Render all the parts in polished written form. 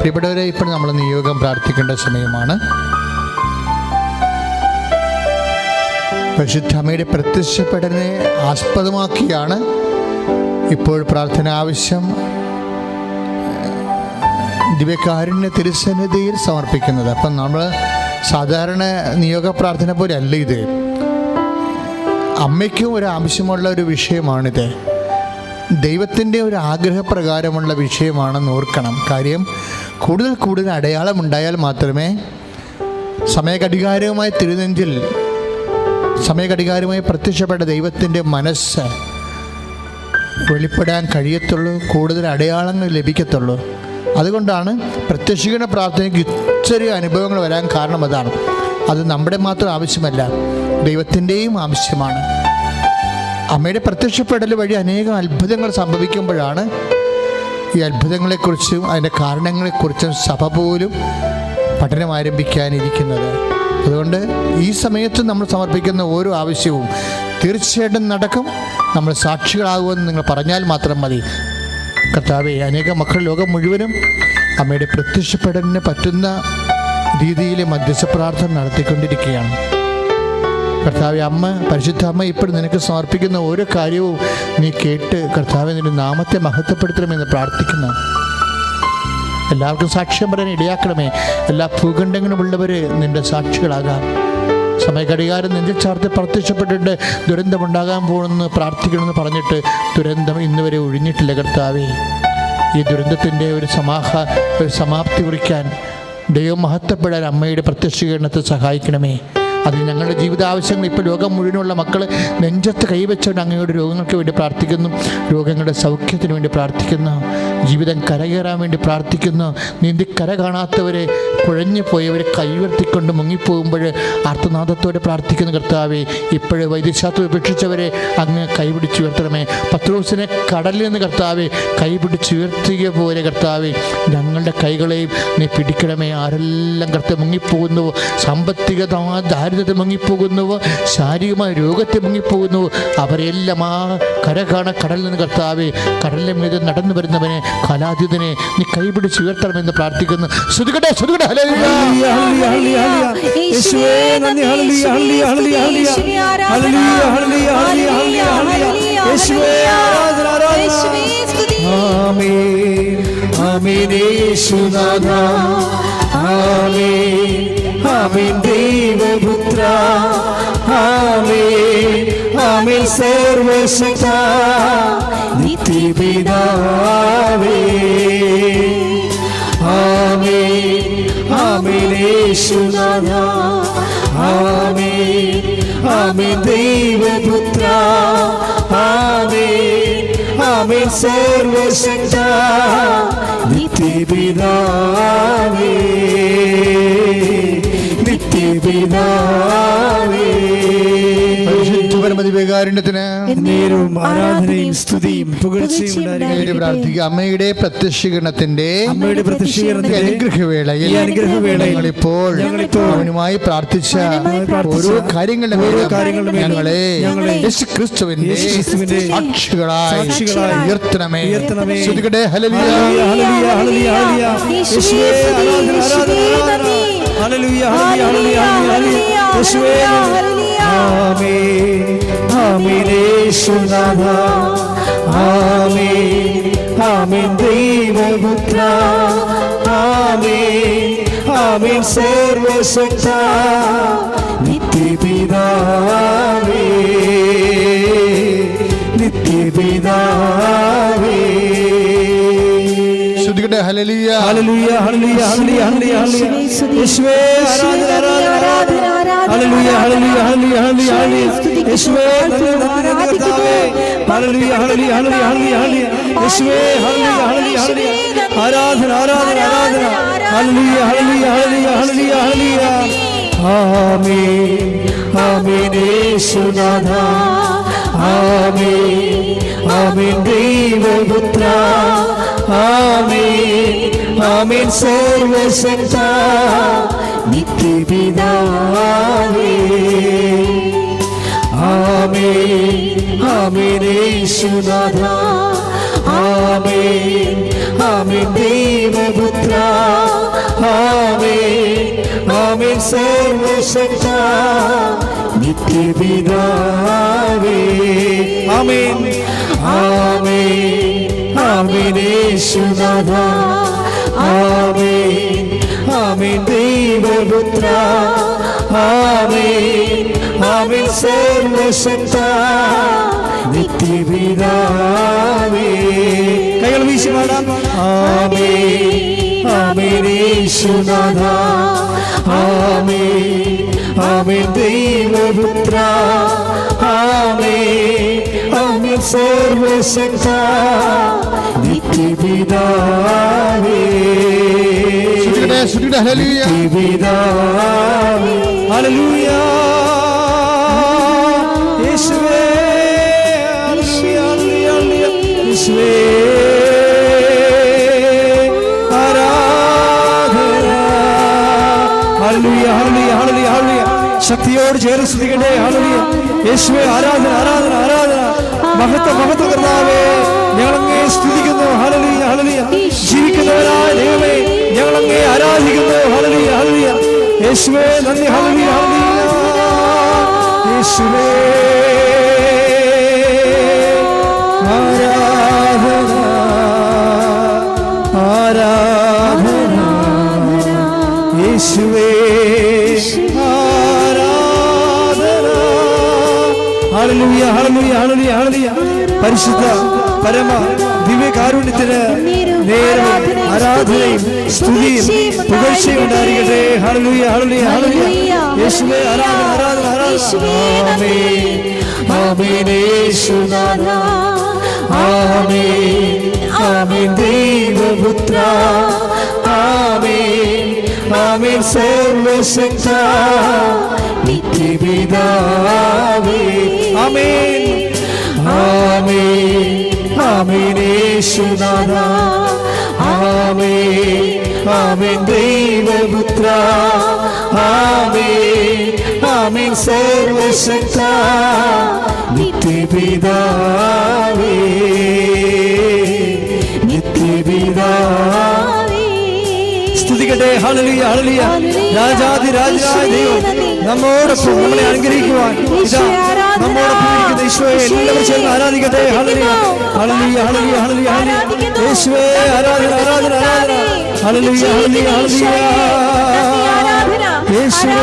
പ്രിയപ്പെട്ടവരെ, ഇപ്പോൾ നമ്മൾ നിയോഗം പ്രാർത്ഥിക്കേണ്ട സമയമാണ്. പരിശുദ്ധ അമ്മയുടെ പ്രത്യക്ഷപ്പെടലിനെ ആസ്പദമാക്കിയാണ് ഇപ്പോൾ പ്രാർത്ഥന ആവശ്യം ദിവ്യകാരുണ്യ തിരുസന്നിധിയിൽ സമർപ്പിക്കുന്നത്. അപ്പം നമ്മൾ സാധാരണ നിയോഗ പ്രാർത്ഥന പോലെ അല്ല ഇത്. അമ്മയ്ക്കും ഒരു ആവശ്യമുള്ള ഒരു വിഷയമാണിത്. ദൈവത്തിൻ്റെ ഒരു ആഗ്രഹപ്രകാരമുള്ള വിഷയമാണെന്ന് ഓർക്കണം. കാര്യം കൂടുതൽ അടയാളമുണ്ടായാൽ മാത്രമേ സമയഘടികാരവുമായി തിരുനെഞ്ചിൽ സമയഘടികാരമായി പ്രത്യക്ഷപ്പെട്ട ദൈവത്തിൻ്റെ മനസ്സ് വെളിപ്പെടാൻ കഴിയത്തുള്ളൂ, കൂടുതൽ അടയാളങ്ങൾ ലഭിക്കത്തുള്ളൂ. അതുകൊണ്ടാണ് പ്രത്യക്ഷീകരണ പ്രാർത്ഥനയ്ക്ക് ഇച്ചിരി അനുഭവങ്ങൾ വരാൻ കാരണം അതാണ്. അത് നമ്മുടെ മാത്രം ആവശ്യമല്ല, ദൈവത്തിൻ്റെയും ആവശ്യമാണ്. അമ്മയുടെ പ്രത്യക്ഷപ്പെടൽ വഴി അനേകം അത്ഭുതങ്ങൾ സംഭവിക്കുമ്പോഴാണ് ഈ അത്ഭുതങ്ങളെക്കുറിച്ചും അതിൻ്റെ കാരണങ്ങളെക്കുറിച്ചും സഭ പോലും പഠനം ആരംഭിക്കാനിരിക്കുന്നത്. അതുകൊണ്ട് ഈ സമയത്ത് നമ്മൾ സമർപ്പിക്കുന്ന ഓരോ ആവശ്യവും തീർച്ചയായിട്ടും നടക്കും. നമ്മൾ സാക്ഷികളാകുമെന്ന് നിങ്ങൾ പറഞ്ഞാൽ മാത്രം മതി. കർത്താവേ, അനേക മക്കൾ ലോകം മുഴുവനും അമ്മയുടെ പ്രത്യക്ഷപ്പെടലിന് പറ്റുന്ന രീതിയിൽ മധ്യസ്ഥ പ്രാർത്ഥന നടത്തിക്കൊണ്ടിരിക്കുകയാണ്. കർത്താവെ, അമ്മ പരിശുദ്ധ അമ്മ ഇപ്പോൾ നിനക്ക് സമർപ്പിക്കുന്ന ഓരോ കാര്യവും നീ കേട്ട് കർത്താവെ നിന്റെ നാമത്തെ മഹത്വപ്പെടുത്തണമെന്ന് പ്രാർത്ഥിക്കുന്നു. എല്ലാവർക്കും സാക്ഷ്യം പറയാൻ ഇടയാക്കണമേ. എല്ലാ ഭൂഖണ്ഡങ്ങളുമുള്ളവർ നിന്റെ സാക്ഷികളാകാം. സമയഘടികാരം നെഞ്ചിൽ ചാർത്തി പ്രത്യക്ഷപ്പെട്ടിട്ട് ദുരന്തമുണ്ടാകാൻ പോകുമെന്ന് പ്രാർത്ഥിക്കണമെന്ന് പറഞ്ഞിട്ട് ദുരന്തം ഇന്ന് വരെ ഒഴിഞ്ഞിട്ടില്ല. കർത്താവേ, ഈ ദുരന്തത്തിൻ്റെ ഒരു സമാപ്തി കുറിക്കാൻ, ദൈവം മഹത്വപ്പെടാൻ അമ്മയുടെ പ്രത്യക്ഷീകരണത്തെ സഹായിക്കണമേ. അതിന് ഞങ്ങളുടെ ജീവിതാവശ്യങ്ങൾ ഇപ്പോൾ ലോകം മുഴുവനുള്ള മക്കൾ നെഞ്ചത്ത് കൈവച്ചുകൊണ്ട് അങ്ങയുടെ രോഗങ്ങൾക്ക് വേണ്ടി പ്രാർത്ഥിക്കുന്നു, രോഗങ്ങളുടെ സൗഖ്യത്തിന് വേണ്ടി പ്രാർത്ഥിക്കുന്നു, ജീവിതം കരകയറാൻ വേണ്ടി പ്രാർത്ഥിക്കുന്നു. നീന്തി കര കാണാത്തവരെ, കുഴഞ്ഞു പോയവരെ കൈവർത്തിക്കൊണ്ട് മുങ്ങിപ്പോകുമ്പോൾ ആർത്തനാദത്തോടെ പ്രാർത്ഥിക്കുന്നു. കർത്താവെ, ഇപ്പോഴേ വൈദ്യശാസ്ത്രം ഉപേക്ഷിച്ചവരെ അങ്ങ് കൈപിടിച്ചുയർത്തണമേ. പത്രോസിനെ കടലിൽ നിന്ന് കർത്താവെ കൈപിടിച്ചുയർത്തിയ പോലെ കർത്താവെ ഞങ്ങളുടെ കൈകളെയും നീ പിടിക്കണമേ. ആരെല്ലാം കർത്താവ് മുങ്ങിപ്പോകുന്നുവോ, സാമ്പത്തിക ദാരിദ്ര്യത്തെ മുങ്ങിപ്പോകുന്നുവോ, ശാരീരികമായ രോഗത്തെ മുങ്ങിപ്പോകുന്നുവോ, അവരെല്ലാം ആ കടലിൽ നിന്ന് കർത്താവെ കടലിൻ്റെ മീതെ നടന്നു വരുന്നവനെ കലാതീതനെ നീ കൈപിടിച്ച് ഉയർത്തണമെന്ന് പ്രാർത്ഥിക്കുന്നു. ശ്രുതികട്ടെ, ശ്രുതികട്ടെ. ആമേൻ ദൈവപുത്ര, ആമേൻ ആമേൻ സർവശക്ത നിത്യപിതാവേ, ആമേൻ ആമേൻ യേശുനാഥ, ആമേൻ ആമേൻ ദൈവപുത്ര, ആമേൻ ആമേൻ സർവശക്ത നിത്യപിതാവേ, നിത്യപിതാവേ. നേരവും ആരാധനയും സ്തുതിയും പുകഴ്ചയും പ്രാർത്ഥിക്കുക. അമ്മയുടെ പ്രത്യക്ഷീകരണത്തിന്റെ അനുഗ്രഹവേളയിൽ ഇപ്പോൾ അവനുമായി പ്രാർത്ഥിച്ച ഓരോ കാര്യങ്ങളുടെ ഞങ്ങളെ യേശുക്രിസ്തുവിന്റെ സാക്ഷികളായി ഉയർത്തണമേ. ശ്രുതികട്ടെ. ഹല്ലേലൂയ, ഹല്ലേലൂയ, ഹല്ലേലൂയ, യേശുവേ ആരാധന, ഹല്ലേലൂയ, ഹല്ലേലൂയ, ഹല്ലേലൂയ, യേശുവേ ആമേൻ ആമേൻ യേശുനാഥ, ആമേൻ ആമേൻ ദൈവപുത്ര, ആമേൻ ആമേൻ സർവശക്ത നിത്യപിതാവേ, നിത്യപിതാവേ. ശ്രുതികട്ടെ. ഹല്ലേലൂയ, ഹല്ലേലൂയ, ഹല്ലേലൂയ, ഹല്ലേലൂയ, യേശുവേ ആരാധന, ആരാധന, ഹല്ലേലൂയ, ഹല്ലേലൂയ, ഹല്ലേലൂയ, ഹല്ലേലൂയ, യേശുവേ കർത്താവേ, ഹല്ലേലൂയ, ഹല്ലേലൂയ, ഹല്ലേലൂയ, യേശുവേ ഹല്ലേലൂയ, ഹല്ലേലൂയ, ഹല്ലേലൂയ, ആരാധന, ആരാധന, ആരാധന, ഹല്ലേലൂയ, ഹല്ലേലൂയ, ഹല്ലേലൂയ, ഹല്ലേലൂയ, ഹല്ലേലൂയ. ആമേൻ ആമേൻ യേശുനാഥ, ആമേൻ ആമേൻ ദൈവപുത്ര, ആമേൻ ആമേൻ സർവശക്ത നിത്യപിതാവേ, ആമേൻ ആമേൻ യേശുനാഥ, ആമേൻ ആമേൻ ദൈവപുത്ര, ആമേൻ സർവശക്ത നിത്യപിതാവേ ആമേൻ ആമേൻ ആമേൻ യേശുനാഥ ആമേൻ ആമേൻ ദൈവപുത്ര ആമേൻ ആമേൻ സർവശക്ത നിത്യപിതാവേ കൈകൾ വീശി പാടാം ആമേൻ ആമേൻ യേശുനാഥ ആമേൻ ആമേൻ ദൈവപുത്ര ആമേൻ ആമേൻ സർവശക്ത നിത്യപിതാവേ നിത്യപിതാവേ ഹല്ലേലൂയ യേശുവേ ഹല്ലേലൂയ യേശുവേ ശക്തിയോട് ചേർന്ന് സ്തുതിക്കട്ടെ ഹല്ലേലൂയ യേശുവേ ആരാധന ആരാധന ആരാധന മഹത്വം മഹത്വം കർത്താവേ ഞങ്ങളങ്ങേ സ്തുതിക്കുന്നു ഹല്ലേലൂയ ഹല്ലേലൂയ ജീവിക്കുന്നവരായ ദൈവമേ ഞങ്ങളങ്ങേ ആരാധിക്കുന്നു ഹല്ലേലൂയ ഹല്ലേലൂയ യേശുവേ നന്ദി ഹല്ലേലൂയ ഹല്ലേലൂയ യേശുവേ ആരാധന ആരാധന യേശുവേ ഹല്ലേലൂയ ഹല്ലേലൂയ ഹല്ലേലൂയ ഹല്ലേലൂയ പരിശുദ്ധ പരമ ദിവ്യകാരുണ്യത്തിന് നേരെ ആരാധനയും സ്തുതിയും പുകഴ്ചയും ഉണ്ടായിരിക്കട്ടെ ഹല്ലേലൂയ ഹല്ലേലൂയ ഹല്ലേലൂയ യേശുവേ ആരാധന ആരാധന ആരാധന ആമേൻ ആമേൻ യേശുനാഥ ആമേൻ ആമേൻ ദൈവപുത്ര ആമേൻ ആമേൻ സർവശക്ത നിത്യപിതാവേ ആമേൻ ആമേൻ ആമേൻ യേശുനാഥ ആമേൻ ആമേൻ ദൈവപുത്ര ആമേൻ ആമേൻ സർവശക്ത നിത്യപിതാവേ നിത്യപിതാവേ സ്തുതിക്കട്ടെ ഹല്ലേലൂയ ഹല്ലേലൂയ രാജാധി രാജായ ദൈവം നമ്മോടൊപ്പം നമ്മളെ അനുഗ്രഹിക്കുവാൻ ഇതാ നമ്മോടൊപ്പം ഇരിക്കുന്ന ഈശോയെ എല്ലാവരും ചേർന്ന് ആരാധിക്കട്ടെ ഹല്ലേലൂയ ഹല്ലേലൂയ ഹല്ലേലൂയ ഹല്ലേലൂയ ഹല്ലേലൂയ യേശുവേ ആരാധന ആരാധന ആരാധന ഹല്ലേലൂയ ഹല്ലേലൂയ ഹല്ലേലൂയ യേശുവേ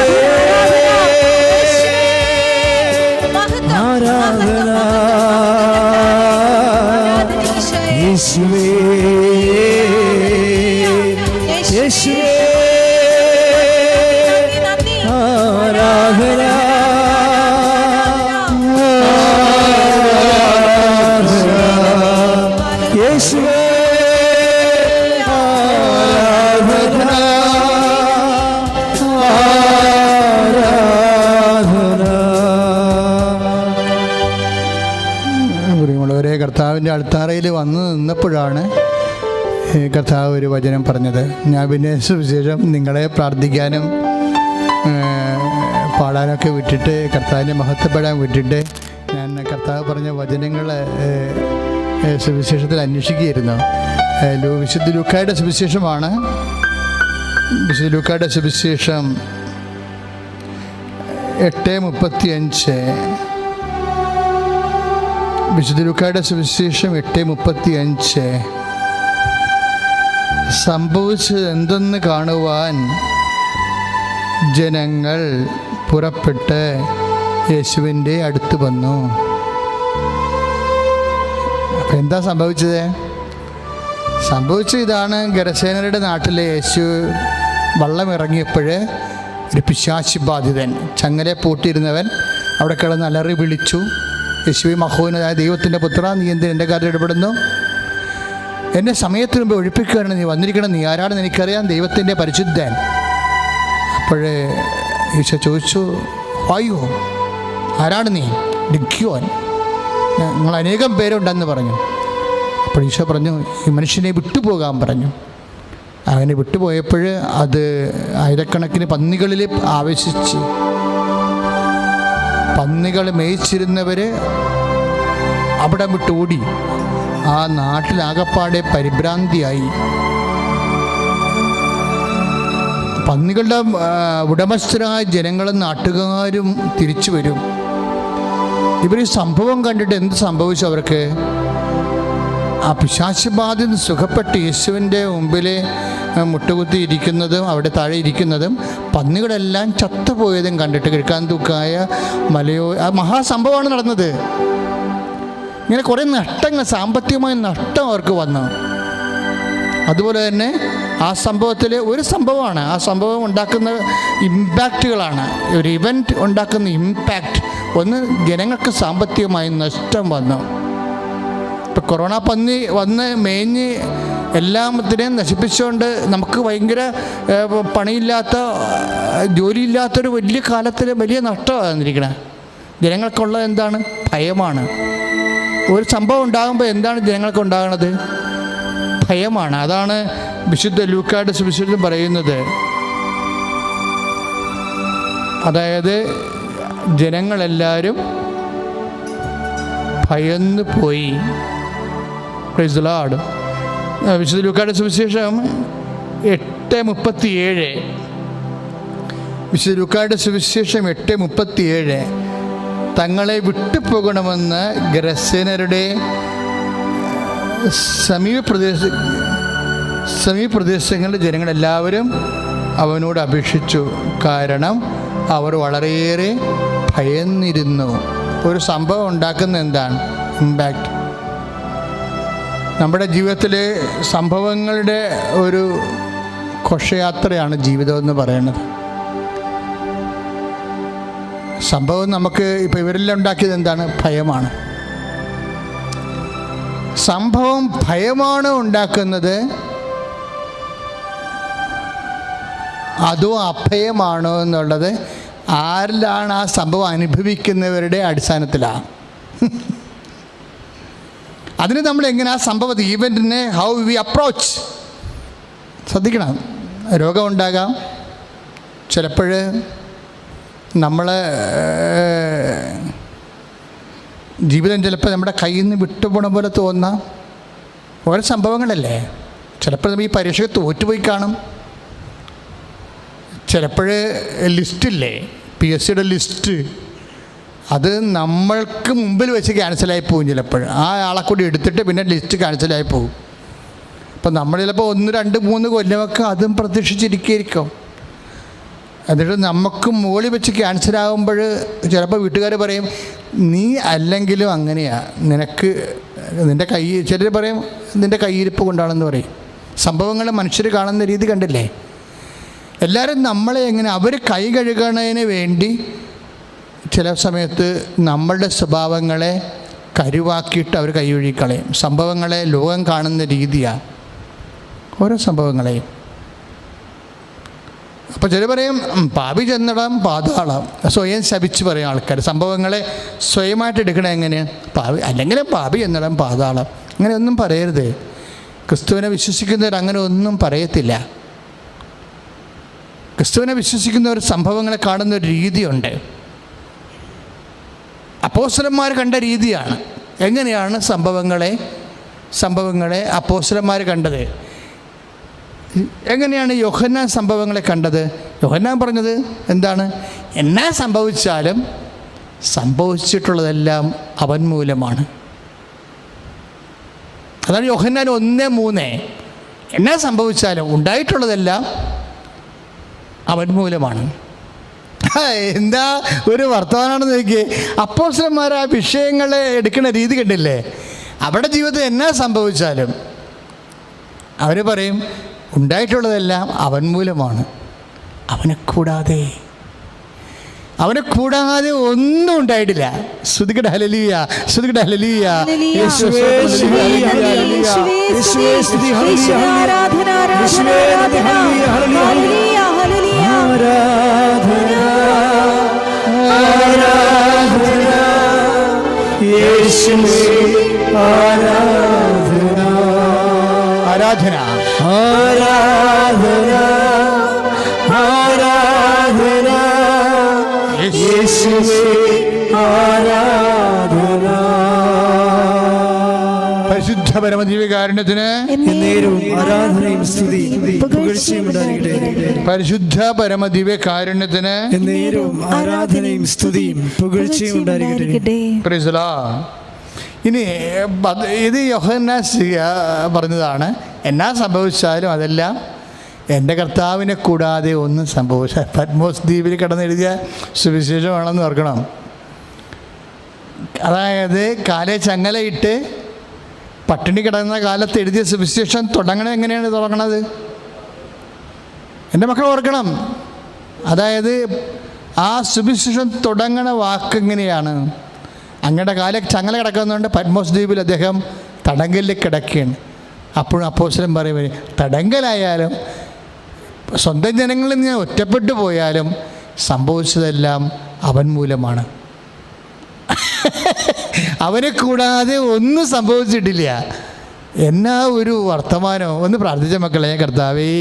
ആരാധന യേശുവേ യേശുവേ ആരാധന യേശുവേ ആരാധന ആരാധന പ്രിയമുള്ളവരെ കർത്താവിൻ്റെ അൾത്താരയിൽ വന്ന് നിന്നപ്പോഴാണ് കർത്താവ് ഒരു വചനം പറഞ്ഞത്. ഞാൻ പിന്നെ സുവിശേഷം നിങ്ങളെ പ്രാർത്ഥിക്കാനും പാടാനൊക്കെ വിട്ടിട്ട് കർത്താവിനെ മഹത്വപ്പെടാൻ വിട്ടിട്ട് ഞാൻ കർത്താവ് പറഞ്ഞ വചനങ്ങൾ സുവിശേഷത്തിൽ അന്വേഷിക്കുകയായിരുന്നു. വിശുദ്ധ ലൂക്കായുടെ സുവിശേഷമാണ്. വിശുദ്ധ ലൂക്കായുടെ സുവിശേഷം 8:35. വിശുദ്ധ ലൂക്കായുടെ സുവിശേഷം 8:35. സംഭവിച്ചത് എന്തെന്ന് കാണുവാൻ ജനങ്ങൾ പുറപ്പെട്ട് യേശുവിൻ്റെ അടുത്ത് വന്നു. അപ്പം എന്താ സംഭവിച്ചത്? സംഭവിച്ചത് ഇതാണ്. ഗരസേനരുടെ നാട്ടിലെ യേശു വള്ളം ഇറങ്ങിയപ്പോൾ ഒരു പിശാചി ബാധിതൻ, ചങ്ങലെ പൂട്ടിയിരുന്നവൻ അവിടെ കിടന്ന് അലറി വിളിച്ചു, യേശുവേ മഹോന്നതനായ ദൈവത്തിൻ്റെ പുത്ര, നീ എന്തിന് എൻ്റെ കാര്യം ഇടപെടുന്നു? എന്നെ സമയത്തിന് മുമ്പ് ഒഴിപ്പിക്കുകയാണ് നീ വന്നിരിക്കണം. നീ ആരാണെന്ന് എനിക്കറിയാം, ദൈവത്തിൻ്റെ പരിശുദ്ധൻ. അപ്പോഴേ ഈശോ ചോദിച്ചു, വായോ, ആരാണ് നീ? ഡിക്യോൻ, നിങ്ങൾ അനേകം പേരുണ്ടെന്ന് പറഞ്ഞു. അപ്പോൾ ഈശോ പറഞ്ഞു, ഈ മനുഷ്യനെ വിട്ടുപോകാൻ പറഞ്ഞു. അങ്ങനെ വിട്ടുപോയപ്പോൾ അത് ആയിരക്കണക്കിന് പന്നികളിൽ ആവേശിച്ച്, പന്നികൾ മേയിച്ചിരുന്നവർ അവിടെ വിട്ട് ഓടി. ആ നാട്ടിലാകപ്പാടെ പരിഭ്രാന്തിയായി. പന്നികളുടെ ഉടമസ്ഥരായ ജനങ്ങളും നാട്ടുകാരും തിരിച്ചു വരും. ഇവർ ഈ സംഭവം കണ്ടിട്ട് എന്ത് സംഭവിച്ചു? അവർക്ക് ആ പിശാചബാധയിൽ സുഖപ്പെട്ട് യേശുവിൻ്റെ മുമ്പിൽ മുട്ടുകുത്തി ഇരിക്കുന്നതും അവിടെ താഴെ ഇരിക്കുന്നതും പന്നികളെല്ലാം ചത്തുപോയതും കണ്ടിട്ട് കിഴക്കാൻ തൂക്കായ മലയോ ആ മഹാസംഭവമാണ് നടന്നത്. ഇങ്ങനെ കുറേ നഷ്ടങ്ങൾ, സാമ്പത്തികമായ നഷ്ടം അവർക്ക് വന്നു. അതുപോലെ തന്നെ ആ സംഭവത്തിൽ ഒരു സംഭവമാണ്, ആ സംഭവം ഉണ്ടാക്കുന്ന ഇമ്പാക്റ്റുകളാണ്. ഒരു ഇവൻറ്റ് ഉണ്ടാക്കുന്ന ഇമ്പാക്റ്റ്. ഒന്ന്, ജനങ്ങൾക്ക് സാമ്പത്തികമായി നഷ്ടം വന്നു. ഇപ്പം കൊറോണ പന്നി വന്ന് മേഞ്ഞ് എല്ലാത്തിനെയും നശിപ്പിച്ചുകൊണ്ട് നമുക്ക് ഭയങ്കര പണിയില്ലാത്ത, ജോലിയില്ലാത്തൊരു വലിയ കാലത്തിൽ വലിയ നഷ്ടമാണ് വന്നിരിക്കണേ. ജനങ്ങൾക്കുള്ളത് എന്താണ്? ഭയമാണ്. ഒരു സംഭവം ഉണ്ടാകുമ്പോൾ എന്താണ് ജനങ്ങൾക്ക് ഉണ്ടാകുന്നത്? ഭയമാണ്. അതാണ് വിശുദ്ധ ലൂക്കായുടെ സുവിശേഷത്തിൽ പറയുന്നത്. അതായത് ജനങ്ങളെല്ലാവരും ഭയന്ന് പോയി. Price the Lord. വിശുദ്ധ ലൂക്കായുടെ സുവിശേഷം 8:37. വിശുദ്ധ ലൂക്കായുടെ സുവിശേഷം 8:37. തങ്ങളെ വിട്ടുപോകണമെന്ന് ഗരസേനരുടെ സമീപപ്രദേശങ്ങളിലെ ജനങ്ങളെല്ലാവരും അവനോട് അപേക്ഷിച്ചു. കാരണം അവർ വളരെയേറെ ഭയന്നിരുന്നു. ഒരു സംഭവം ഉണ്ടാക്കുന്ന എന്താണ്? ഇമ്പാക്റ്റ്. നമ്മുടെ ജീവിതത്തിലെ സംഭവങ്ങളുടെ ഒരു ഘോഷയാത്രയാണ് ജീവിതം എന്ന് പറയുന്നത്. സംഭവം നമുക്ക് ഇപ്പോൾ ഇവരെല്ലാം ഉണ്ടാക്കിയത് എന്താണ്? ഭയമാണ്. സംഭവം ഭയമാണ് ഉണ്ടാക്കുന്നത്, അതോ അഭയമാണോ എന്നുള്ളത് ആരിലാണ് ആ സംഭവം അനുഭവിക്കുന്നവരുടെ അടിസ്ഥാനത്തിലാണ്. അതിന് നമ്മൾ എങ്ങനെ ആ സംഭവത്തെ, ഈവൻറ്റിനെ ഹൗ വി അപ്രോച്ച് ശ്രദ്ധിക്കണം. രോഗമുണ്ടാകാം, ചിലപ്പോൾ നമ്മൾ ജീവിതം ചിലപ്പോൾ നമ്മുടെ കയ്യിൽ നിന്ന് വിട്ടുപോണ പോലെ തോന്നാം. ഓരോ സംഭവങ്ങളല്ലേ. ചിലപ്പോൾ നമ്മൾ ഈ പരീക്ഷയ്ക്ക് തോറ്റുപോയി കാണും. ചിലപ്പോൾ ലിസ്റ്റില്ലേ, PSCയുടെ ലിസ്റ്റ്, അത് നമ്മൾക്ക് മുമ്പിൽ വെച്ച് ക്യാൻസലായി പോകും. ചിലപ്പോൾ ആ ആളെ കൂടി എടുത്തിട്ട് പിന്നെ ലിസ്റ്റ് ക്യാൻസലായി പോകും. അപ്പം നമ്മൾ ചിലപ്പോൾ 1, 2, 3 കൊല്ലമൊക്കെ അതും പ്രതീക്ഷിച്ചിരിക്കും. എന്നിട്ട് നമുക്ക് മുകളിൽ വെച്ച് ക്യാൻസലാകുമ്പോൾ ചിലപ്പോൾ വീട്ടുകാർ പറയും, നീ അല്ലെങ്കിലും അങ്ങനെയാണ്, നിനക്ക് നിൻ്റെ കൈ, ചിലർ പറയും നിൻ്റെ കയ്യിരിപ്പ് കൊണ്ടാണെന്ന് പറയും. സംഭവങ്ങൾ മനുഷ്യർ കാണുന്ന രീതി കണ്ടില്ലേ. എല്ലാവരും നമ്മളെ എങ്ങനെ, അവർ കൈ കഴുകണതിന് വേണ്ടി ചില സമയത്ത് നമ്മളുടെ സ്വഭാവങ്ങളെ കരുവാക്കിയിട്ട് അവർ കൈ കഴുകിക്കളയും. സംഭവങ്ങളെ ലോകം കാണുന്ന രീതിയാണ് ഓരോ സംഭവങ്ങളെയും. അപ്പോൾ ചില പറയും പാപി ചെന്നിടം പാതാളം, സ്വയം ശപിച്ച് പറയും ആൾക്കാർ. സംഭവങ്ങളെ സ്വയമായിട്ട് എടുക്കണേ എങ്ങനെ? പാപി അല്ലെങ്കിൽ പാപി എന്നിടം പാതാളം. അങ്ങനെ ഒന്നും പറയരുത്. ക്രിസ്തുവിനെ വിശ്വസിക്കുന്നവർ അങ്ങനെ ഒന്നും പറയത്തില്ല. ക്രിസ്തുവിനെ വിശ്വസിക്കുന്നവർ സംഭവങ്ങളെ കാണുന്ന ഒരു രീതിയുണ്ട്. അപ്പോസ്തലന്മാർ കണ്ട രീതിയാണ്. എങ്ങനെയാണ് സംഭവങ്ങളെ അപ്പോസ്തലന്മാർ കണ്ടത്? എങ്ങനെയാണ് യോഹന്നാൻ സംഭവങ്ങളെ കണ്ടത്? യോഹന്നാൻ പറഞ്ഞത് എന്താണ്? എന്നാ സംഭവിച്ചാലും സംഭവിച്ചിട്ടുള്ളതെല്ലാം അവൻ മൂലമാണ്. അതാണ് യോഹന്നാൻ 1:3. എന്നാ സംഭവിച്ചാലും ഉണ്ടായിട്ടുള്ളതെല്ലാം അവൻ മൂലമാണ്. എന്താ ഒരു വർത്തമാനാണെന്ന് നോക്കിയേ. അപ്പോസ്തലന്മാർ ആ വിഷയങ്ങളെ എടുക്കുന്ന രീതി കണ്ടില്ലേ. അവരുടെ ജീവിതത്തിൽ എന്നാ സംഭവിച്ചാലും അവർ പറയും ഉണ്ടായിട്ടുള്ളതെല്ലാം അവൻ മൂലമാണ്. അവനെ കൂടാതെ ഒന്നും ഉണ്ടായിട്ടില്ല. ശ്രുതികട ഹല്ലേലൂയ, ശ്രുതികട ഹല്ലേലൂയ. യേശുവേ സ്തുതി, ആരാധന ആരാധന ആരാധന ആരാധന യേശുവേ ആരാധന. പരിശുദ്ധ പരമദിവ്യ ദിവ്യകാരുണ്യത്തിന് എന്നേരവും ആരാധനയും സ്തുതിയും പുകഴ്ചയും ഉണ്ടായിരിക്കട്ടെ. പരിശുദ്ധ പരമ ദിവ്യകാരുണ്യത്തിന് എന്നേരവും ആരാധനയും സ്തുതിയും പുകഴ്ചയും ഉണ്ടായിരിക്കട്ടെ. Price the Lord. ഇനി ഇത് യോഹന്നാൻ പറഞ്ഞതാണ്. എന്നാ സംഭവിച്ചാലും അതെല്ലാം എൻ്റെ കർത്താവിനെ കൂടാതെ ഒന്നും സംഭവിച്ച. പത്മോസ് ദ്വീപിൽ കിടന്നെഴുതിയ സുവിശേഷമാണെന്ന് ഓർക്കണം. അതായത് കാലെ ചങ്ങലയിട്ട് പട്ടിണി കിടന്ന കാലത്ത് എഴുതിയ സുവിശേഷം തുടങ്ങണത് എങ്ങനെയാണ് തുടങ്ങണത്? എൻ്റെ മക്കൾ ഓർക്കണം. അതായത് ആ സുവിശേഷം തുടങ്ങണ വാക്ക് എങ്ങനെയാണ്? അങ്ങയുടെ കാലെ ചങ്ങല കിടക്കുന്നതുകൊണ്ട് പത്മോസ് ദ്വീപിൽ അദ്ദേഹം തടങ്കലിൽ കിടക്കുകയാണ്. അപ്പോഴും അപ്പോസ്തലൻ പറയും, തടങ്കലായാലും സ്വന്തം ജനങ്ങളിൽ നിന്ന് ഒറ്റപ്പെട്ടു പോയാലും സംഭവിച്ചതെല്ലാം അവൻ മൂലമാണ്. അവനെ കൂടാതെ ഒന്നും സംഭവിച്ചിട്ടില്ല. എന്നാ ഒരു വർത്തമാനോ. ഒന്ന് പ്രാർത്ഥിച്ച മക്കളെ, കർത്താവേ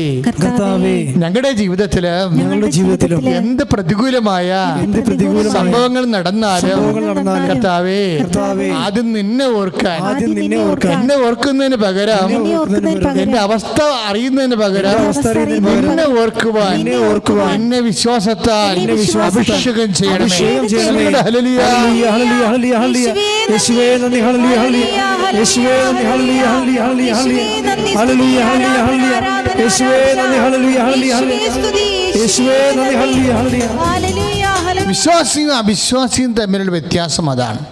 ഞങ്ങളുടെ ജീവിതത്തിലും എന്ത് പ്രതികൂലമായ സംഭവങ്ങൾ നടന്നാലും കർത്താവേ ആദ്യം നിന്നെ ഓർക്കാൻ, എന്നെ ഓർക്കുന്നതിന് പകരം എന്റെ അവസ്ഥ അറിയുന്നതിന് പകരം നിന്നെ ഓർക്കുവാൻ എന്നെ വിശ്വാസത്താൽ അഭിഷേകം ചെയ്യണമേ. വിശ്വാസിയും അവിശ്വാസിയും തമ്മിലുള്ള വ്യത്യാസം അതാണ്.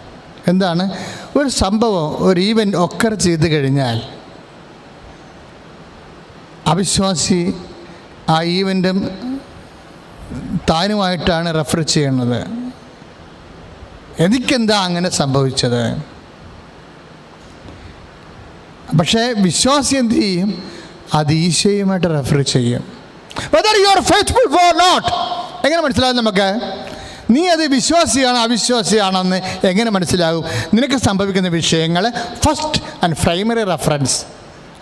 എന്താണ്? ഒരു സംഭവം, ഒരു ഈവൻറ്റ് ഒക്കർ ചെയ്ത് കഴിഞ്ഞാൽ അവിശ്വാസി ആ ഈവൻറ്റും താനുമായിട്ടാണ് റെഫർ ചെയ്യുന്നത്. എനിക്കെന്താ അങ്ങനെ സംഭവിച്ചത്? പക്ഷേ വിശ്വാസി എന്ത് ചെയ്യും? അത് ഈശോയുമായിട്ട് റെഫർ ചെയ്യും. Whether you are faithful for not. എങ്ങനെ മനസ്സിലാകും നമുക്ക്? നീ അത് വിശ്വാസിയാണോ അവിശ്വാസിയാണെന്ന് എങ്ങനെ മനസ്സിലാകും? നിനക്ക് സംഭവിക്കുന്ന വിഷയങ്ങൾ ഫസ്റ്റ് ആൻഡ് പ്രൈമറി റെഫറൻസ്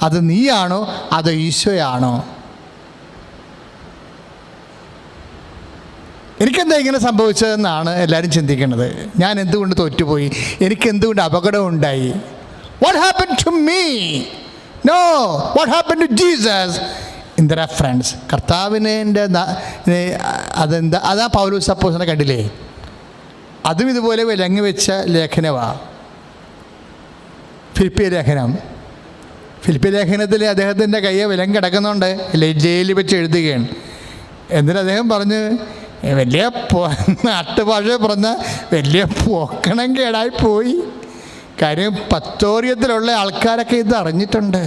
അത് നീയാണോ അതോ ഈശോയാണോ? എനിക്കെന്താ ഇങ്ങനെ സംഭവിച്ചതെന്നാണ് എല്ലാവരും ചിന്തിക്കുന്നത്. ഞാൻ എന്തുകൊണ്ട് തോറ്റുപോയി? എനിക്ക് എന്തുകൊണ്ട് അപകടം ഉണ്ടായി? What happened to me? No, what happened to Jesus? In the reference. കർത്താവിനെ അതെന്താ? അതാ പൗലോസ് അപ്പോസ്തലനെ കണ്ടില്ലേ? അതും ഇതുപോലെ വിലങ്ങി വെച്ച ലേഖനമാണ് ഫിലിപ്പിയ ലേഖനം. ഫിലിപ്പിയ ലേഖനത്തിൽ അദ്ദേഹത്തിൻ്റെ കയ്യെ വിലങ്ങ് കിടക്കുന്നുണ്ട്, ജയിലിൽ വെച്ച് എഴുതുകയാണ്. എന്നിട്ട് അദ്ദേഹം പറഞ്ഞ് വലിയ നാട്ടുഭാഷ പറഞ്ഞ വലിയ പോക്കണം കേടായിപ്പോയി. കാര്യം പത്തോറിയത്തിലുള്ള ആൾക്കാരൊക്കെ ഇത് അറിഞ്ഞിട്ടുണ്ട്.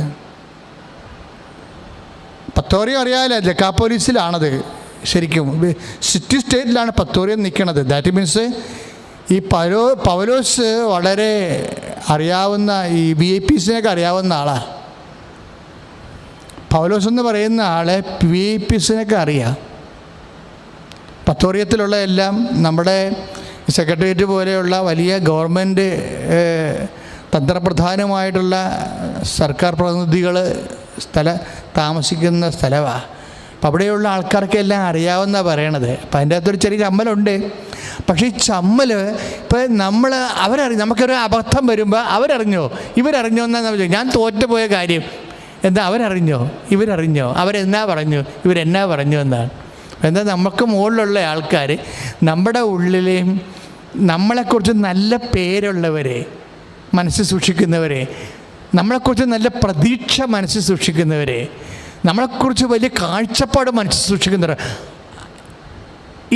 പത്തോറിയം അറിയാമല്ലോ, ദെക്കാപ്പോലിസിലാണത്. ശരിക്കും സിറ്റി സ്റ്റേറ്റിലാണ് പത്തോറിയം നിൽക്കുന്നത്. ദാറ്റ് മീൻസ് ഈ പൗലോസ് വളരെ അറിയാവുന്ന ഈ VIPസിനെയൊക്കെ അറിയാവുന്ന ആളാണ്. പൗലോസ് എന്ന് പറയുന്ന ആളെ VIPസിനൊക്കെ അറിയാം. പത്തോറിയത്തിലുള്ള എല്ലാം നമ്മുടെ സെക്രട്ടേറിയറ്റ് പോലെയുള്ള വലിയ ഗവൺമെൻറ് തന്ത്രപ്രധാനമായിട്ടുള്ള സർക്കാർ പ്രതിനിധികൾ താമസിക്കുന്ന സ്ഥലമാണ്. അപ്പം അവിടെയുള്ള ആൾക്കാർക്കെല്ലാം അറിയാവുന്ന പറയണത്. അപ്പം അതിൻ്റെ അകത്തൊരു ചെറിയ ചമ്മലുണ്ട്. പക്ഷേ ഈ ചമ്മൽ ഇപ്പം നമുക്കൊരു അബദ്ധം വരുമ്പോൾ അവരറിഞ്ഞോ ഇവരറിഞ്ഞോ എന്നാണ് ഞാൻ തോറ്റുപോയ കാര്യം. എന്താ അവരറിഞ്ഞോ ഇവരറിഞ്ഞോ അവരെന്നാ പറഞ്ഞു ഇവരെന്നാ പറഞ്ഞു എന്നാണ്. എന്താ നമുക്ക് മുകളിലുള്ള ആൾക്കാർ നമ്മുടെ ഉള്ളിലെയും നമ്മളെക്കുറിച്ച് നല്ല പേരുള്ളവരെ മനസ്സിൽ സൂക്ഷിക്കുന്നവരെ, നമ്മളെക്കുറിച്ച് നല്ല പ്രതീക്ഷ മനസ്സിൽ സൂക്ഷിക്കുന്നവരെ, നമ്മളെക്കുറിച്ച് വലിയ കാഴ്ചപ്പാട് മനസ്സിൽ സൂക്ഷിക്കുന്നവർ,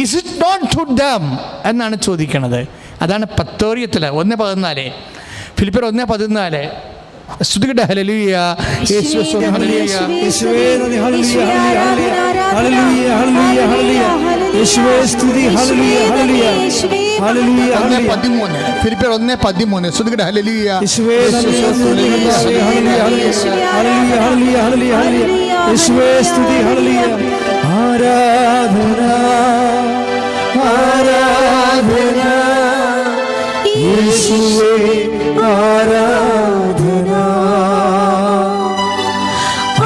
is it not to them എന്നാണ് ചോദിക്കണത്. അതാണ് പത്തോറിയത്തിൽ 1:14 ഫിലിപ്പിയർ 1:14. സ്തുതിക്കട്ടെ. ഹല്ലേലൂയ. യേശുവേ സ്തോത്രം. ഹല്ലേലൂയ. യേശുവേ നന്ദി. ഹല്ലേലൂയ. ഹല്ലേലൂയ. ഹല്ലേലൂയ. ഹല്ലേലൂയ. യേശുവേ സ്തുതി. ഹല്ലേലൂയ. ഹല്ലേലൂയ. ഹല്ലേലൂയ. 1:13 ഫിലിപ്പിയർ 1:13. സ്തുതിക്കട്ടെ. ഹല്ലേലൂയ. യേശുവേ നന്ദി. ഹല്ലേലൂയ. ഹല്ലേലൂയ. ഹല്ലേലൂയ. ഹല്ലേലൂയ. യേശുവേ സ്തുതി. ഹല്ലേലൂയ. ആരാധന ആരാധന യേശുവേ ആരാധന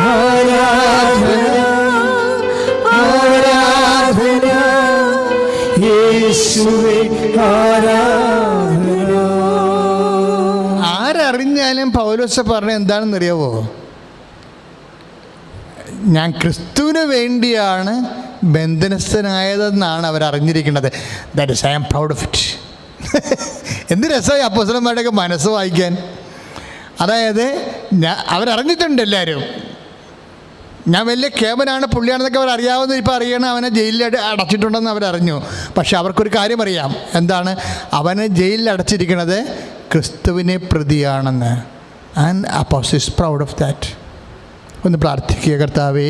ആരാധന ആരാധന യേശുവേ ആരാധന. ആരറിഞ്ഞാലും പൗലോസ് പറഞ്ഞ എന്താണെന്നറിയാവോ? ഞാൻ ക്രിസ്തുവിന് വേണ്ടിയാണ് ബന്ധനസ്ഥനായതെന്നാണ് അവരറിഞ്ഞിരിക്കുന്നത്. That is I am proud of it. എന്ത് രസമായി അപ്പോസ്തലന്മാരുടെയൊക്കെ മനസ്സ് വായിക്കാൻ. അതായത് അവരറിഞ്ഞിട്ടുണ്ട് എല്ലാവരും, ഞാൻ വലിയ കേമനാണ്, പുള്ളിയാണെന്നൊക്കെ അവരറിയാവുന്ന. ഇപ്പോൾ അറിയണം അവനെ ജയിലിൽ അടച്ചിട്ടുണ്ടെന്ന് അവരറിഞ്ഞു. പക്ഷെ അവർക്കൊരു കാര്യം അറിയാം. എന്താണ്? അവനെ ജയിലിൽ അടച്ചിരിക്കുന്നത് ക്രിസ്തുവിനെ പ്രതിയാണെന്ന്. And apostle is proud of that. ഒന്ന് പ്രാർത്ഥിക്കുക. കർത്താവേ,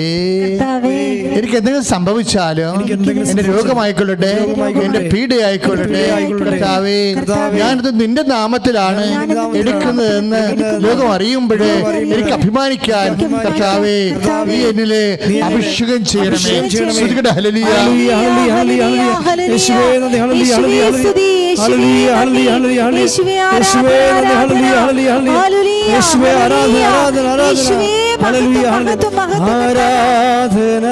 എനിക്ക് എന്തെങ്കിലും സംഭവിച്ചാലും, എൻ്റെ രോഗമായിക്കൊള്ളട്ടെ, എൻ്റെ പീഡയായിക്കൊള്ളട്ടെ, കർത്താവേ, ഞാനിത് നിന്റെ നാമത്തിലാണ് എടുക്കുന്നതെന്ന് ലോകം അറിയുമ്പോഴേ എനിക്ക് അഭിമാനിക്കാൻ കർത്താവേ നീ എന്നിലെ അഭിഷേകം ചെയ്യണമേ. ശ്രുതികട ഹല്ലേലൂയ. ആരാധന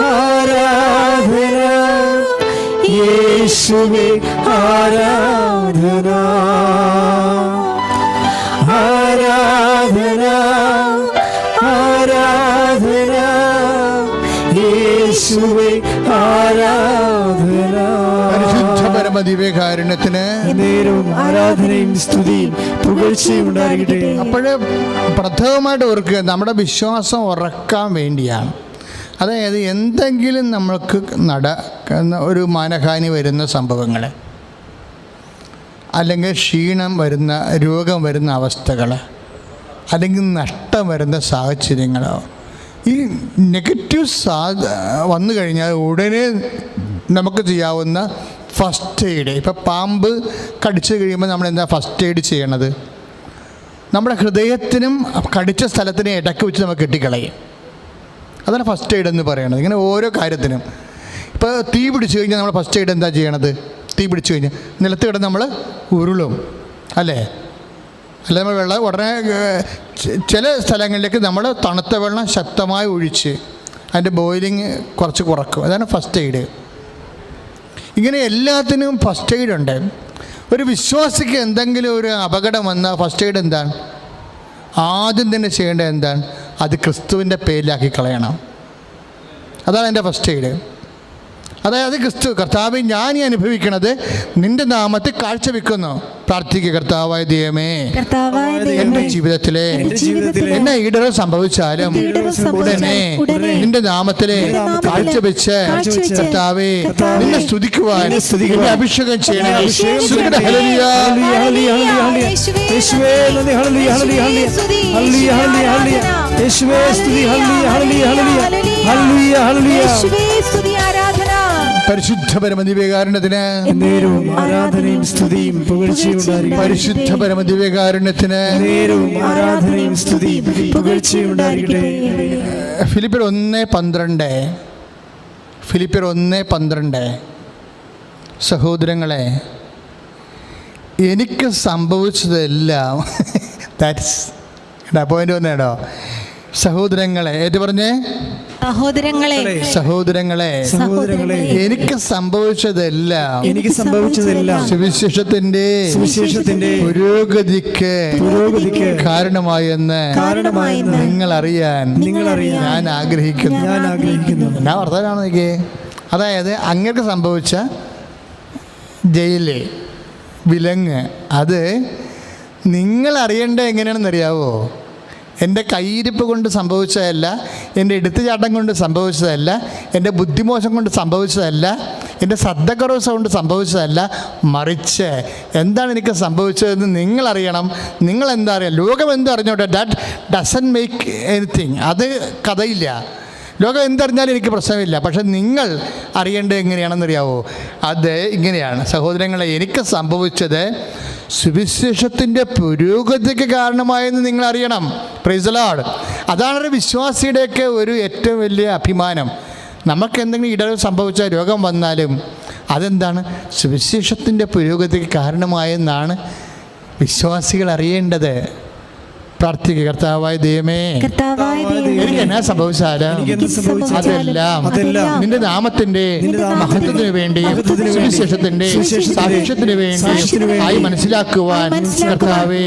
ആരാധന യേശുവേ, ആരാധന ആരാധന ആരാധന യേശുവേ, ആരാധന. പരമദിവ്യകാരുണ്യത്തിന് നേരവും ആരാധനയും സ്തുതിയും പുകഴ്ചയും ഉണ്ടായിരിക്കട്ടെ. അപ്പോഴേ പ്രഥമമായിട്ട് ഓർക്കുക, നമ്മുടെ വിശ്വാസം ഉറക്കാൻ വേണ്ടിയാണ്. അതായത് എന്തെങ്കിലും നമ്മൾക്ക് ഒരു മാനഹാനി വരുന്ന സംഭവങ്ങൾ, അല്ലെങ്കിൽ ക്ഷീണം വരുന്ന, രോഗം വരുന്ന അവസ്ഥകൾ, അല്ലെങ്കിൽ നഷ്ടം വരുന്ന സാഹചര്യങ്ങളോ, ഈ നെഗറ്റീവ് വന്നു കഴിഞ്ഞാൽ ഉടനെ നമുക്ക് ചെയ്യാവുന്ന ഫസ്റ്റ് എയ്ഡ്. ഇപ്പോൾ പാമ്പ് കടിച്ചു കഴിയുമ്പോൾ നമ്മൾ എന്താ ഫസ്റ്റ് എയ്ഡ് ചെയ്യണത്? നമ്മുടെ ഹൃദയത്തിനും കടിച്ച സ്ഥലത്തിനും ഇടയ്ക്ക് വെച്ച് നമുക്ക് കെട്ടിക്കളയും. അതാണ് ഫസ്റ്റ് എയ്ഡ് എന്ന് പറയുന്നത്. ഇങ്ങനെ ഓരോ കാര്യത്തിനും. ഇപ്പോൾ തീ പിടിച്ചു കഴിഞ്ഞാൽ നമ്മൾ ഫസ്റ്റ് എയ്ഡ് എന്താ ചെയ്യണത്? തീ പിടിച്ചു കഴിഞ്ഞാൽ നിലത്ത് കിടന്ന് നമ്മൾ ഉരുളും, അല്ലേ? അല്ല, നമ്മൾ വെള്ളം ഉടനെ ചില സ്ഥലങ്ങളിലേക്ക് നമ്മൾ തണുത്ത വെള്ളം ശക്തമായി ഒഴിച്ച് അതിൻ്റെ ബോയിലിങ് കുറച്ച് കുറക്കും. അതാണ് ഫസ്റ്റ് എയ്ഡ്. ഇങ്ങനെ എല്ലാത്തിനും ഫസ്റ്റ് എയ്ഡ് ഉണ്ട്. ഒരു വിശ്വാസിക്ക് എന്തെങ്കിലും ഒരു അപകടം വന്നാൽ ഫസ്റ്റ് എയ്ഡ് എന്താണ്? ആദ്യം തന്നെ ചെയ്യേണ്ടത് എന്താണ്? അത് ക്രിസ്തുവിൻ്റെ പേരിലാക്കി കളയണം. അതാണ് എൻ്റെ ഫസ്റ്റ് എയ്ഡ്. അതായത് കർത്താവേ, ഞാൻ ഈ അനുഭവിക്കണത് നിന്റെ നാമത്തിൽ കാഴ്ചവെക്കുന്നു. പ്രാർത്ഥിക്കുക. കർത്താവായ ദൈവമേ, എൻ്റെ ജീവിതത്തിലെ എന്നെ ഈടറ സംഭവിച്ചാലും ഉടനെ നിന്റെ നാമത്തിലെ കാഴ്ചവെച്ച് കർത്താവേ നിന്നെ സ്തുതിക്കുവാൻ എന്നെ അഭിഷേകം ചെയ്യണമേ. പരിശുദ്ധ പരമദിവ്യകാരുണ്യത്തിന് നേരവും ആരാധനയും സ്തുതിയും പുകഴ്ചയും ഉണ്ടായിരിക്കട്ടെ. പരിശുദ്ധ പരമദിവ്യകാരുണ്യത്തിന് നേരവും ആരാധനയും സ്തുതിയും പുകഴ്ചയും ഉണ്ടായിരിക്കട്ടെ. ഫിലിപ്പിയർ 1:12. ഫിലിപ്പിയർ 1:12. സഹോദരങ്ങളെ, എനിക്ക് സംഭവിച്ചതെല്ലാം ദാറ്റ്സ് പോയിന്റ് വന്നേടോ. സഹോദരങ്ങളെ, ഏറ്റു പറഞ്ഞേ, സഹോദരങ്ങളെ എനിക്ക് സംഭവിച്ചതെല്ലാം സുവിശേഷത്തിന്റെ പുരോഗതിക്ക് കാരണമായെന്ന് നിങ്ങൾ അറിയാൻ ഞാൻ ആഗ്രഹിക്കുന്നു. എന്നാ വർത്തമാനാണ് എനിക്ക്. അതായത് അങ്ങക്ക് സംഭവിച്ച ജയില്, വിലങ്ങ്, അത് നിങ്ങൾ അറിയേണ്ടത് എങ്ങനെയാണെന്നറിയാവോ? എൻ്റെ കയ്യിരിപ്പ് കൊണ്ട് സംഭവിച്ചതല്ല, എൻ്റെ എടുത്തുചാട്ടം കൊണ്ട് സംഭവിച്ചതല്ല, എൻ്റെ ബുദ്ധിമോശം കൊണ്ട് സംഭവിച്ചതല്ല, എൻ്റെ ശ്രദ്ധക്കുറവ് കൊണ്ട് സംഭവിച്ചതല്ല. മറിച്ച് എന്താണ് എനിക്ക് സംഭവിച്ചതെന്ന് നിങ്ങളറിയണം. നിങ്ങളെന്താ അറിയാം? ലോകം എന്തോ അറിഞ്ഞോട്ടെ, ദാറ്റ് ഡസൻ മേക്ക് എനിത്തിങ്. അത് കഥയില്ല. ലോകം എന്തറിഞ്ഞാലും എനിക്ക് പ്രശ്നമില്ല. പക്ഷെ നിങ്ങൾ അറിയേണ്ടത് എങ്ങനെയാണെന്നറിയാവോ? അത് ഇങ്ങനെയാണ്. സഹോദരങ്ങളെ, എനിക്ക് സംഭവിച്ചത് സുവിശേഷത്തിൻ്റെ പുരോഗതിക്ക് കാരണമായെന്ന് നിങ്ങൾ അറിയണം. Praise the Lord. അതാണൊരു വിശ്വാസിയുടെയൊക്കെ ഒരു ഏറ്റവും വലിയ അഭിമാനം. നമുക്ക് എന്തെങ്കിലും ഇടവ് സംഭവിച്ചാൽ, രോഗം വന്നാലും അതെന്താണ്? സുവിശേഷത്തിൻ്റെ പുരോഗതിക്ക് കാരണമായെന്നാണ് വിശ്വാസികൾ അറിയേണ്ടത്. പ്രാർത്ഥിക്കുക. കർത്താവായ ദൈവമേ, എനിക്ക് എന്നാ സംഭവിച്ചാലും അതെല്ലാം നിന്റെ നാമത്തിന്റെ മഹത്വത്തിന് വേണ്ടി, സുവിശേഷത്തിന്റെ സാക്ഷ്യത്തിന് വേണ്ടി ആയി മനസ്സിലാക്കുവാൻ കർത്താവേ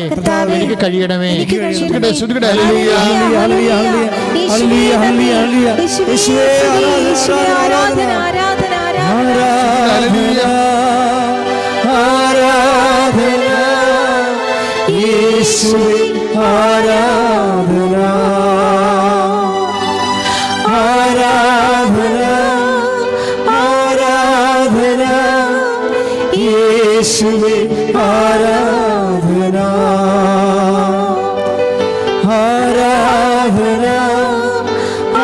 എനിക്ക് കഴിയണമേ. ആരാധന ആരാധന ആരാധന യേശുവേ ആരാധന ആരാധന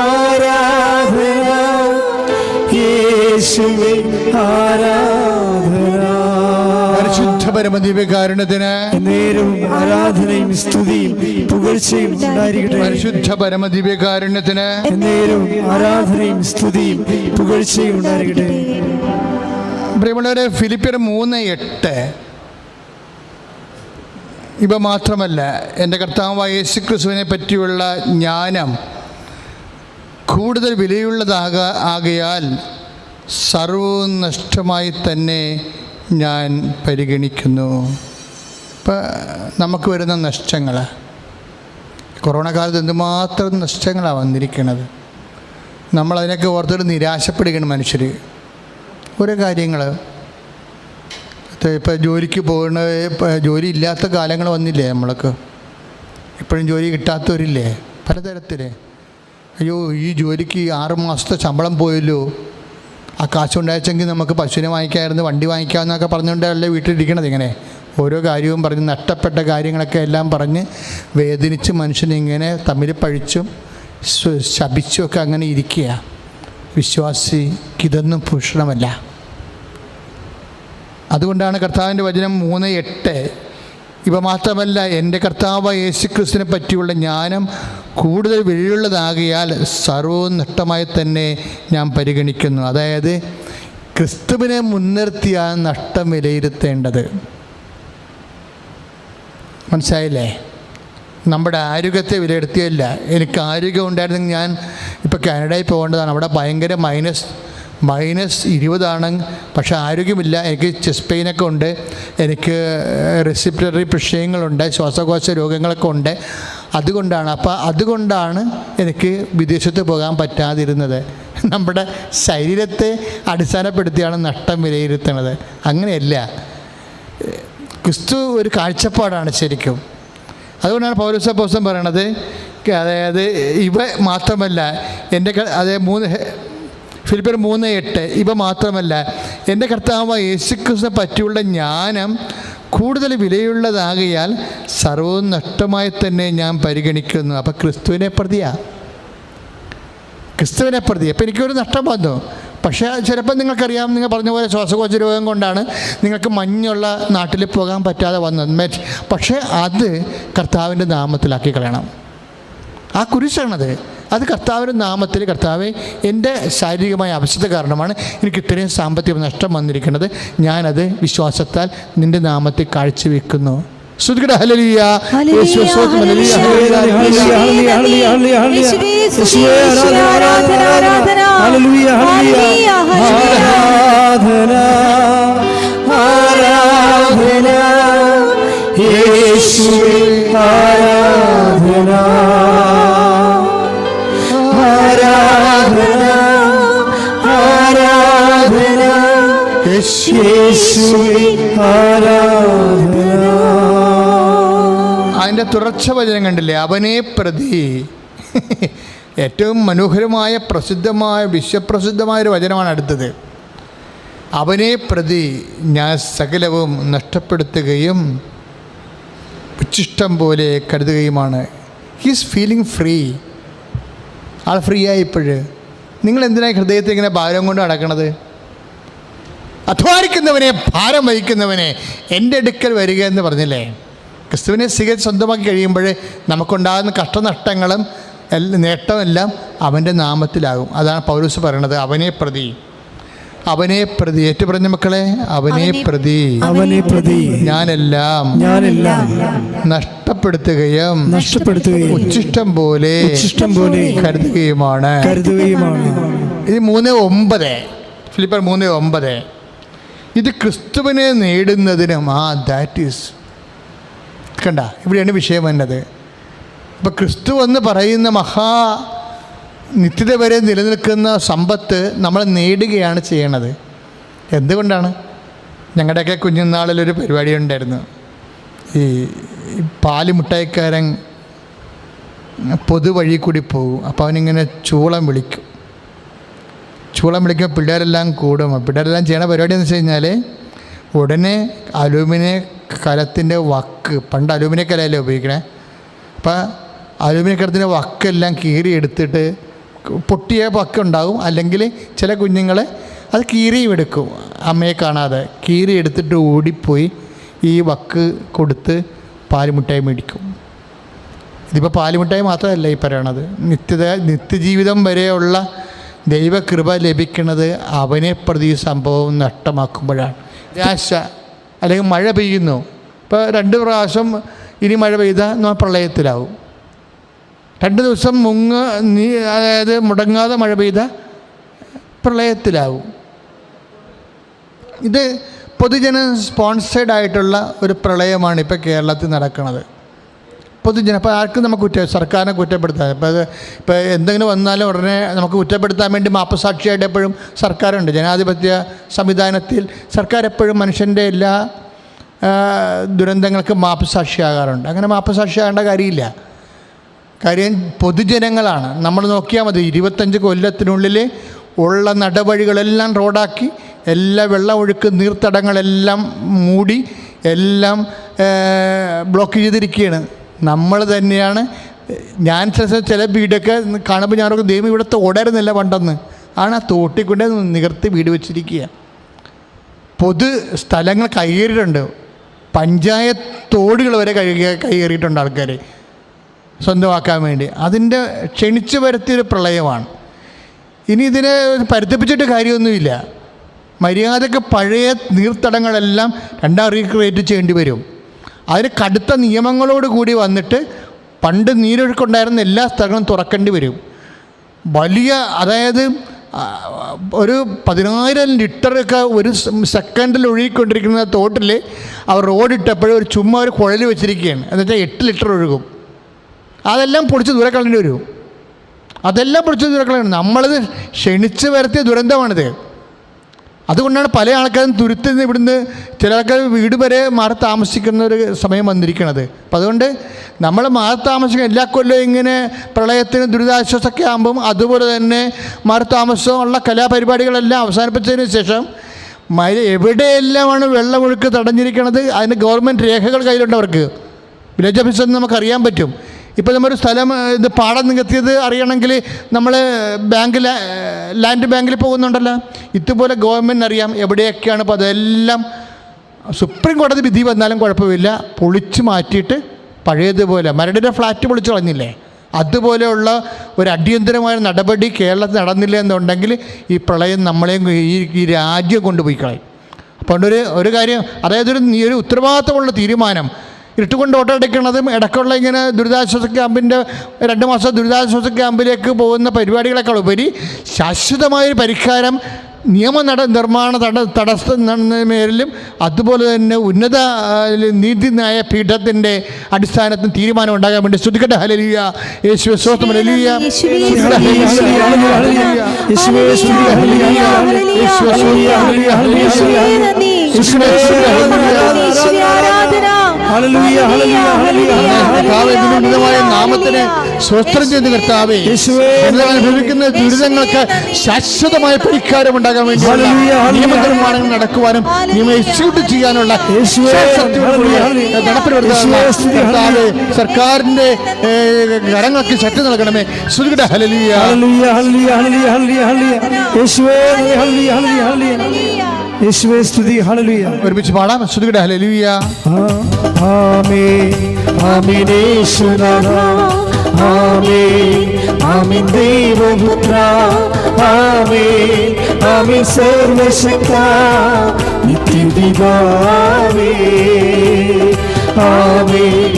ആരാധന യേശുവേ ആരാധന. പരിശുദ്ധ പരമദിവ്യകാരുണ്യത്തിന് നേരവും ആരാധനയും സ്തുതിയും പുകഴ്ചയും ഉണ്ടായിരിക്കട്ടെ. പരിശുദ്ധ പരമദിവ്യകാരുണ്യത്തിന് നേരവും ആരാധനയും സ്തുതിയും പുകഴ്ചയും ഉണ്ടായിരിക്കട്ടെ. പ്രിയമുള്ളവരെ, ഫിലിപ്പിയർ 3:8 ഇവ മാത്രമല്ല, എൻ്റെ കർത്താവായ യേശുക്രിസ്തുവിനെ പറ്റിയുള്ള ജ്ഞാനം കൂടുതൽ വിലയുള്ളതാകയാൽ സർവ്വവും നഷ്ടമായി തന്നെ ഞാൻ പരിഗണിക്കുന്നു. ഇപ്പം നമുക്ക് വരുന്ന നഷ്ടങ്ങൾ, കൊറോണ കാലത്ത് എന്തുമാത്രം നഷ്ടങ്ങളാണ് വന്നിരിക്കുന്നത്. നമ്മളതിനൊക്കെ ഓർത്തിട്ട് നിരാശപ്പെടുകയാണ് മനുഷ്യർ. ഓരോ കാര്യങ്ങൾ ഇപ്പം ജോലിക്ക് പോകുന്ന, ജോലി ഇല്ലാത്ത കാലങ്ങൾ വന്നില്ലേ നമ്മൾക്ക്? ഇപ്പോഴും ജോലി കിട്ടാത്തവരില്ലേ പലതരത്തിൽ? അയ്യോ, ഈ ജോലിക്ക് 6 മാസത്തെ ശമ്പളം പോയല്ലോ, ആ കാശുണ്ടായിച്ചെങ്കിൽ നമുക്ക് പശുവിനെ വാങ്ങിക്കാമായിരുന്നു, വണ്ടി വാങ്ങിക്കാമെന്നൊക്കെ പറഞ്ഞുകൊണ്ടല്ലേ വീട്ടിലിരിക്കണത്. ഇങ്ങനെ ഓരോ കാര്യവും പറഞ്ഞ് നഷ്ടപ്പെട്ട കാര്യങ്ങളൊക്കെ എല്ലാം പറഞ്ഞ് വേദനിച്ച് മനുഷ്യനിങ്ങനെ തമ്മിൽ പഴിച്ചും ശപിച്ചും ഒക്കെ അങ്ങനെ ഇരിക്കുക. വിശ്വാസിക്കിതൊന്നും ഭൂഷണമല്ല. അതുകൊണ്ടാണ് കർത്താവിൻ്റെ വചനം 3:8 ഇവ മാത്രമല്ല, എൻ്റെ കർത്താവ് യേശുക്രിസ്തുവിനെ പറ്റിയുള്ള ജ്ഞാനം കൂടുതൽ വിലയുള്ളതാകിയാൽ സർവ്വവും നഷ്ടമായി തന്നെ ഞാൻ പരിഗണിക്കുന്നു. അതായത് ക്രിസ്തുവിനെ മുൻനിർത്തിയാണ് നഷ്ടം വിലയിരുത്തേണ്ടത്. മനസ്സിലായില്ലേ? നമ്മുടെ ആരോഗ്യത്തെ വിലയിരുത്തിയല്ല. എനിക്ക് ആരോഗ്യം ഉണ്ടായിരുന്നെങ്കിൽ ഞാൻ ഇപ്പോൾ കാനഡയിൽ പോകേണ്ടതാണ്. അവിടെ ഭയങ്കര -20 പക്ഷേ ആരോഗ്യമില്ല. എനിക്ക് ചെസ്റ്റ് പെയിനൊക്കെ ഉണ്ട്, എനിക്ക് റെസ്പിറേറ്ററി വിഷയങ്ങളുണ്ട്, ശ്വാസകോശ രോഗങ്ങളൊക്കെ ഉണ്ട്. അതുകൊണ്ടാണ് എനിക്ക് വിദേശത്ത് പോകാൻ പറ്റാതിരുന്നത്. നമ്മുടെ ശരീരത്തെ അടിസ്ഥാനപ്പെടുത്തിയാണ് നഷ്ടം വിലയിരുത്തുന്നത്. അങ്ങനെയല്ല, ക്രിസ്തു ഒരു കാഴ്ചപ്പാടാണ് ശരിക്കും. അതുകൊണ്ടാണ് പൗലോസ് അപ്പോസ്തലൻ പറയണത്, അതായത് ഇവ മാത്രമല്ല ഫിലിപ്പിയർ 3:8 ഇവ മാത്രമല്ല, എൻ്റെ കർത്താവ് യേശുക്രിസ്തുവിനെ പറ്റിയുള്ള ജ്ഞാനം കൂടുതൽ വിലയുള്ളതാകയാൽ സർവ്വവും നഷ്ടമായി തന്നെ ഞാൻ പരിഗണിക്കുന്നു. അപ്പം ക്രിസ്തുവിനെ പ്രതിയാണ്. അപ്പം എനിക്കൊരു നഷ്ടം വന്നു. പക്ഷേ ചിലപ്പോൾ നിങ്ങൾക്കറിയാം, നിങ്ങൾ പറഞ്ഞ പോലെ ശ്വാസകോശ രോഗം കൊണ്ടാണ് നിങ്ങൾക്ക് മഞ്ഞുള്ള നാട്ടിൽ പോകാൻ പറ്റാതെ വന്നത്. പക്ഷേ അത് കർത്താവിൻ്റെ നാമത്തിലാക്കി കളയണം. ആ കുരിശാണത്. അത് കർത്താവിൻ്റെ നാമത്തിൽ, കർത്താവെ, എൻ്റെ ശാരീരികമായ അവസ്ഥ കാരണമാണ് എനിക്ക് ഇത്രയും സാമ്പത്തിക നഷ്ടം വന്നിരിക്കുന്നത്, ഞാനത് വിശ്വാസത്താൽ നിൻ്റെ നാമത്തിൽ കാഴ്ചവെക്കുന്നു. അതിൻ്റെ തുടർച്ച വചനം കണ്ടില്ലേ? അവനെ പ്രതി. ഏറ്റവും മനോഹരമായ വിശ്വപ്രസിദ്ധമായൊരു വചനമാണ് അടുത്തത്. അവനെ പ്രതി ഞാൻ സകലവും നഷ്ടപ്പെടുത്തുകയും ഉച്ഛിഷ്ടം പോലെ കരുതുകയുമാണ്. He's feeling free. ആൾ ഫ്രീ ആയിപ്പോഴ്. നിങ്ങളെന്തിനാണ് ഹൃദയത്തിൽ ഇങ്ങനെ ഭാരം കൊണ്ട് നടക്കണത്? അധ്വാനിക്കുന്നവനെ, ഭാരം വഹിക്കുന്നവനെ എൻ്റെ അടുക്കൽ വരിക എന്ന് പറഞ്ഞില്ലേ? ക്രിസ്തുവിനെ സ്വന്തമാക്കി കഴിയുമ്പോൾ നമുക്കുണ്ടാകുന്ന കഷ്ടനഷ്ടങ്ങളും നേട്ടമെല്ലാം അവൻ്റെ നാമത്തിലാകും. അതാണ് പൗലോസ് പറയണത്, അവനെ പ്രതി. അവനെ പ്രതി. ഏറ്റു പറഞ്ഞ മക്കളെ, അവനെ പ്രതി ഞാനെല്ലാം നഷ്ടപ്പെടുത്തുകയും ഉച്ഛിഷ്ടം പോലെ കരുതുകയുമാണ്. ഇത് 3:9, ഫിലിപ്പിയർ 3:9. ഇത് ക്രിസ്തുവിനെ നേടുന്നതിനും ദാറ്റ് ഈസ് കണ്ട, ഇവിടെയാണ് വിഷയം വന്നത്. അപ്പം ക്രിസ്തു എന്ന് പറയുന്ന നിത്യത വരെ നിലനിൽക്കുന്ന സമ്പത്ത് നമ്മൾ നേടുകയാണ് ചെയ്യണത്. എന്തുകൊണ്ടാണ്? ഞങ്ങളുടെയൊക്കെ കുഞ്ഞുനാളിലൊരു പരിപാടി ഉണ്ടായിരുന്നു. ഈ പാലുമിഠായിക്കാരൻ പൊതുവഴി കൂടി പോകും. അപ്പോൾ അവനിങ്ങനെ ചൂളം വിളിക്കും. പിള്ളേരെല്ലാം കൂടും. പിള്ളേരെല്ലാം ചെയ്യണ പരിപാടി എന്ന് വെച്ച് കഴിഞ്ഞാൽ ഉടനെ അലൂമിനിയ കലത്തിൻ്റെ വക്ക്, പണ്ട് അലൂമിനിയ കലയല്ലേ ഉപയോഗിക്കണേ, അപ്പോൾ അലൂമിനിയ കലത്തിൻ്റെ വക്കെല്ലാം കീറി എടുത്തിട്ട്, പൊട്ടിയ വക്കുണ്ടാവും, അല്ലെങ്കിൽ ചില കുഞ്ഞുങ്ങൾ അത് കീറിയും എടുക്കും, അമ്മയെ കാണാതെ കീറി എടുത്തിട്ട് ഓടിപ്പോയി ഈ വക്ക് കൊടുത്ത് പാലുമിഠായി മേടിക്കും. ഇതിപ്പോൾ പാലുമിഠായി മാത്രമല്ല ഈ പറയണത്, നിത്യജീവിതം വരെയുള്ള ദൈവകൃപ ലഭിക്കുന്നത് അവനെ പ്രതി സംഭവം നഷ്ടമാക്കുമ്പോഴാണ്. നിരാശ, അല്ലെങ്കിൽ മഴ പെയ്യുന്നു, ഇപ്പോൾ 2 പ്രാവശ്യം ഇനി മഴ പെയ്താൽ നമ്മൾ പ്രളയത്തിലാവും. 2 ദിവസം അതായത് മുടങ്ങാതെ മഴ പെയ്ത പ്രളയത്തിലാവും. ഇത് പൊതുജന സ്പോൺസേഡ് ആയിട്ടുള്ള ഒരു പ്രളയമാണ് ഇപ്പോൾ കേരളത്തിൽ നടക്കുന്നത്. അപ്പോൾ ആർക്കും നമുക്ക് സർക്കാരിനെ കുറ്റപ്പെടുത്താം. ഇപ്പോൾ എന്തെങ്കിലും വന്നാലും ഉടനെ നമുക്ക് കുറ്റപ്പെടുത്താൻ വേണ്ടി മാപ്പസാക്ഷിയായിട്ട് എപ്പോഴും സർക്കാരുണ്ട്. ജനാധിപത്യ സംവിധാനത്തിൽ സർക്കാർ എപ്പോഴും മനുഷ്യൻ്റെ എല്ലാ ദുരന്തങ്ങൾക്കും മാപ്പസാക്ഷിയാകാറുണ്ട്. അങ്ങനെ മാപ്പസാക്ഷിയാകേണ്ട കാര്യമില്ല. കാര്യം പൊതുജനങ്ങളാണ്. നമ്മൾ നോക്കിയാൽ മതി, 25 കൊല്ലത്തിനുള്ളിൽ ഉള്ള നടവഴികളെല്ലാം റോഡാക്കി, എല്ലാ വെള്ളമൊഴുക്ക് നീർത്തടങ്ങളെല്ലാം മൂടി, എല്ലാം ബ്ലോക്ക് ചെയ്തിരിക്കുകയാണ്. നമ്മൾ തന്നെയാണ്. ഞാൻ ചില വീടൊക്കെ കാണുമ്പോൾ ഞാനൊക്കെ ദൈവം ഇവിടുത്തെ ഓടായിരുന്നില്ല പണ്ടെന്ന് ആണ്, ആ തോട്ടിക്കൊണ്ട് നികർത്തി വീട് വെച്ചിരിക്കുക. പൊതു സ്ഥലങ്ങൾ കയ്യേറിയിട്ടുണ്ട്. പഞ്ചായത്ത് തോടുകൾ വരെ കയ്യേറിയിട്ടുണ്ട് ആൾക്കാർ സ്വന്തമാക്കാൻ വേണ്ടി. അതിൻ്റെ ക്ഷണിച്ചു വരുത്തിയൊരു പ്രളയമാണ്. ഇനി ഇതിനെ പരിതപ്പിച്ചിട്ട് കാര്യമൊന്നുമില്ല. മര്യാദക്ക് പഴയ നീർത്തടങ്ങളെല്ലാം 2 റീക്രിയേറ്റ് ചെയ്യേണ്ടി വരും. അതിന് കടുത്ത നിയമങ്ങളോട് കൂടി വന്നിട്ട് പണ്ട് നീരൊഴുക്കുണ്ടായിരുന്ന എല്ലാ സ്ഥലങ്ങളും തുറക്കേണ്ടി വരും. വലിയ, അതായത് ഒരു 10,000 ലിറ്ററൊക്കെ ഒരു സെക്കൻഡിൽ ഒഴുകിക്കൊണ്ടിരിക്കുന്ന തോട്ടിൽ അവർ റോഡിട്ടപ്പോഴും ചുമ്മാ ഒരു കുഴൽ വെച്ചിരിക്കുകയാണ്. എന്നുവെച്ചാൽ 8 ലിറ്റർ ഒഴുകും. അതെല്ലാം പൊടിച്ച് ദൂരെ കളയേണ്ടി വരും. ദൂരെ കളയണം. നമ്മളിത് ക്ഷണിച്ച് വരുത്തിയ ദുരന്തമാണിത്. അതുകൊണ്ടാണ് പല ആൾക്കാരും തുരുത്തിൽ നിന്ന് ഇവിടുന്ന് ചില ആൾക്കാർ വീട് വരെ മാറി താമസിക്കുന്ന ഒരു സമയം വന്നിരിക്കുന്നത്. അപ്പം അതുകൊണ്ട് നമ്മൾ മാറി താമസിക്കുന്ന എല്ലാ കൊല്ലവും ഇങ്ങനെ പ്രളയത്തിന് ദുരിതാശ്വാസമൊക്കെ ആകുമ്പം അതുപോലെ തന്നെ മാറി താമസമുള്ള കലാപരിപാടികളെല്ലാം അവസാനിപ്പിച്ചതിന് ശേഷം എവിടെയെല്ലാമാണ് വെള്ളമൊഴുക്ക് തടഞ്ഞിരിക്കുന്നത് അതിന് ഗവൺമെൻറ് രേഖകൾ കയ്യിലുണ്ട് അവർക്ക്. വില്ലേജ് ഓഫീസറിൽ നിന്ന് നമുക്കറിയാൻ പറ്റും. ഇപ്പോൾ നമ്മളൊരു സ്ഥലം ഇത് പാടം നികത്തിയത് അറിയണമെങ്കിൽ നമ്മൾ ലാൻഡ് ബാങ്കിൽ പോകുന്നുണ്ടല്ലോ. ഇതുപോലെ ഗവൺമെൻറ് അറിയാം എവിടെയൊക്കെയാണ്. അപ്പോൾ അതെല്ലാം സുപ്രീം കോടതി വിധി വന്നാലും കുഴപ്പമില്ല, പൊളിച്ച് മാറ്റിയിട്ട് പഴയതുപോലെ മരടിൻ്റെ ഫ്ലാറ്റ് പൊളിച്ച് കളഞ്ഞില്ലേ, അതുപോലെയുള്ള ഒരു അടിയന്തരമായ നടപടി കേരളത്തിൽ നടന്നില്ല എന്നുണ്ടെങ്കിൽ ഈ പ്രളയം നമ്മളെയും ഈ രാജ്യം കൊണ്ടുപോയി കളയും. അപ്പോൾ ഒരു കാര്യം, അതായത് ഒരു ഉത്തരവാദിത്തമുള്ള തീരുമാനം, ഇരുട്ടുകൊണ്ട് ഓട്ടോടിക്കുന്നതും ഇടയ്ക്കുള്ള ഇങ്ങനെ ദുരിതാശ്വാസ ക്യാമ്പിൻ്റെ 2 മാസം ദുരിതാശ്വാസ ക്യാമ്പിലേക്ക് പോകുന്ന പരിപാടികളെക്കാൾ ഉപരി ശാശ്വതമായൊരു പരിഹാരം നിർമ്മാണ തടസ്സം മേലും അതുപോലെ തന്നെ ഉന്നത നീതിന്യായ പീഠത്തിൻ്റെ അടിസ്ഥാനത്തിൽ തീരുമാനം ഉണ്ടാകാൻ വേണ്ടി സ്തുതിക്കട്ടെ. ഹല്ലേലൂയ. യേശുവേ സ്തോത്രം. ഹല്ലേലൂയ. നാമത്തിന് സ്വസ്ത്രം ചെയ്ത് കർത്താവേ, അനുഭവിക്കുന്ന ദുരിതങ്ങൾക്ക് ശാശ്വതമായ പരിഹാരം ഉണ്ടാകാൻ വേണ്ടി നിയമനിർമ്മാണങ്ങൾ നടക്കുവാനും നിയമം എക്സിക്യൂട്ട് ചെയ്യാനുള്ള നടപ്പിൽ സർക്കാരിന്റെ കരങ്ങൾക്ക് ശക്തി നൽകണമേ. ശ്രുതികട്ടെ. ഹല്ലേലൂയ. യേശുവേ സ്തുതി. ഹല്ലേലൂയ. ഒരുമിച്ച് പാടാം. ശ്രുതികട്ടെ. ഹല്ലേലൂയ. ആമേൻ ആമേൻ യേശുനാഥ ആമേൻ ആമേൻ ദൈവപുത്ര ആമേൻ ആമേൻ സർവശക്ത നിത്യപിതാവേ ആമേൻ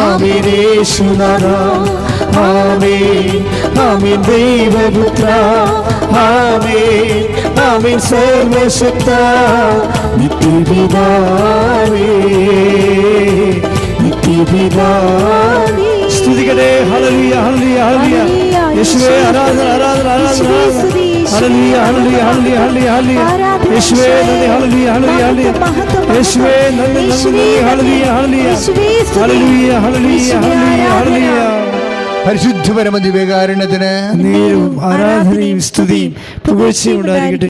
ആമേൻ യേശുനാഥ ആമേൻ ആമേൻ ദൈവപുത്ര ആമേൻ ആമേൻ സർവശക്ത നിത്യപിതാവേ നിത്യപിതാവേ സ്തുതിക്കട്ടെ ഹല്ലേലൂയ ഹല്ലേലൂയ ഹല്ലേലൂയ യേശുവേ ആരാധന ആരാധന ആരാധന ഹല്ലേലൂയ ഹല്ലേലൂയ ഹല്ലേലൂയ ഹല്ലേലൂയ യേശുവേ നന്ദി ഹല്ലേലൂയ ഹല്ലേലൂയ ഹല്ലേലൂയ യേശുവേ നന്ദി നന്ദി ഹല്ലേലൂയ ഹല്ലേലൂയ ഹല്ലേലൂയ ഹല്ലേലൂയ ഹല്ലേലൂയ ഹല്ലേലൂയ പരിശുദ്ധ പരമ ദിവ്യകാരുണ്യത്തിന് നേരവും ആരാധനയും സ്തുതിയും പുകഴ്ചയും ഉണ്ടായിരിക്കട്ടെ.